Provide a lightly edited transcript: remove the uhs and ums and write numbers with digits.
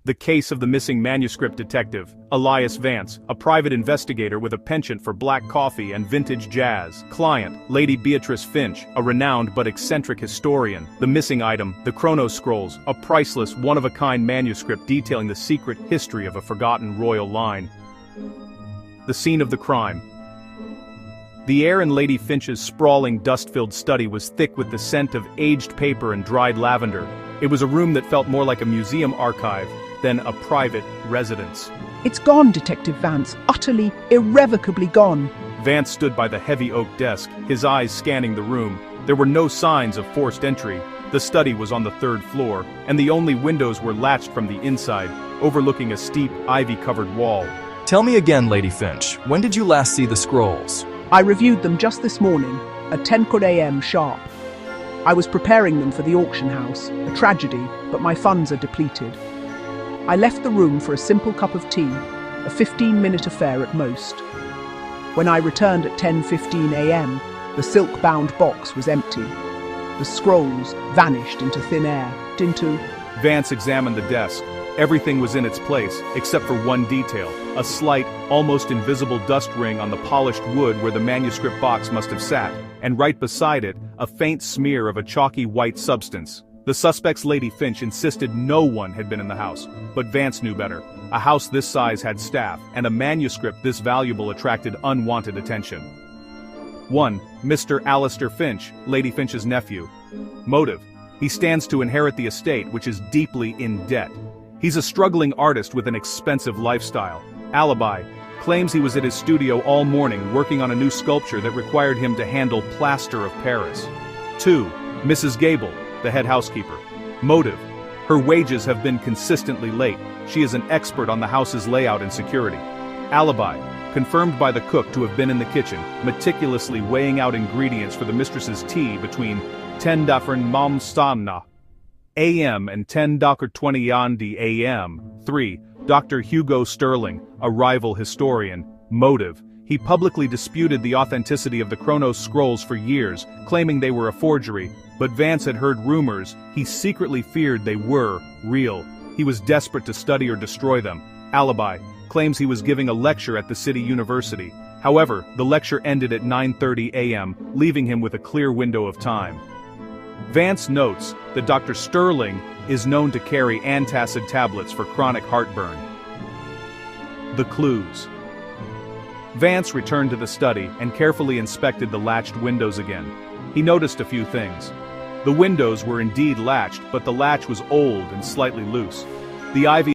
The case of the missing manuscript detective, Elias Vance, a private investigator with a penchant for black coffee and vintage jazz. Client, Lady Beatrice Finch, a renowned but eccentric historian. The missing item, the Chronos Scrolls, a priceless, one-of-a-kind manuscript detailing the secret history of a forgotten royal line. The scene of the crime. The air in Lady Finch's sprawling, dust-filled study was thick with the scent of aged paper and dried lavender. It was a room that felt more like a museum archive than a private residence. It's gone, Detective Vance. Utterly, irrevocably gone. Vance stood by the heavy oak desk, his eyes scanning the room. There were no signs of forced entry. The study was on the third floor, and the only windows were latched from the inside, overlooking a steep, ivy-covered wall. Tell me again, Lady Finch, when did you last see the scrolls? I reviewed them just this morning, at 10 a.m. sharp. I was preparing them for the auction house, a tragedy, but my funds are depleted. I left the room for a simple cup of tea, a 15-minute affair at most. When I returned at 10:15 a.m., the silk-bound box was empty. The scrolls vanished into thin air, Vance examined the desk. Everything was in its place, except for one detail, a slight, almost invisible dust ring on the polished wood where the manuscript box must have sat, and right beside it, a faint smear of a chalky white substance. The suspect's Lady Finch insisted no one had been in the house, but Vance knew better. A house this size had staff, and a manuscript this valuable attracted unwanted attention. 1. Mr. Alistair Finch, Lady Finch's nephew. Motive: he stands to inherit the estate, which is deeply in debt. He's a struggling artist with an expensive lifestyle. Alibi: claims he was at his studio all morning working on a new sculpture that required him to handle plaster of Paris. 2. Mrs. Gable, the head housekeeper. Motive: her wages have been consistently late. She is an expert on the house's layout and security. Alibi: confirmed by the cook to have been in the kitchen, meticulously weighing out ingredients for the mistress's tea between 10:00 a.m. and 10:20 a.m. 3. Dr. Hugo Sterling, a rival historian. Motive: he publicly disputed the authenticity of the Chronos Scrolls for years, claiming they were a forgery, but Vance had heard rumors. He secretly feared they were real. He was desperate to study or destroy them. Alibi: claims he was giving a lecture at the city university. However, the lecture ended at 9:30 a.m., leaving him with a clear window of time. Vance notes that Dr. Sterling is known to carry antacid tablets for chronic heartburn. The clues. Vance returned to the study and carefully inspected the latched windows again. He noticed a few things. The windows were indeed latched, but the latch was old and slightly loose. The ivy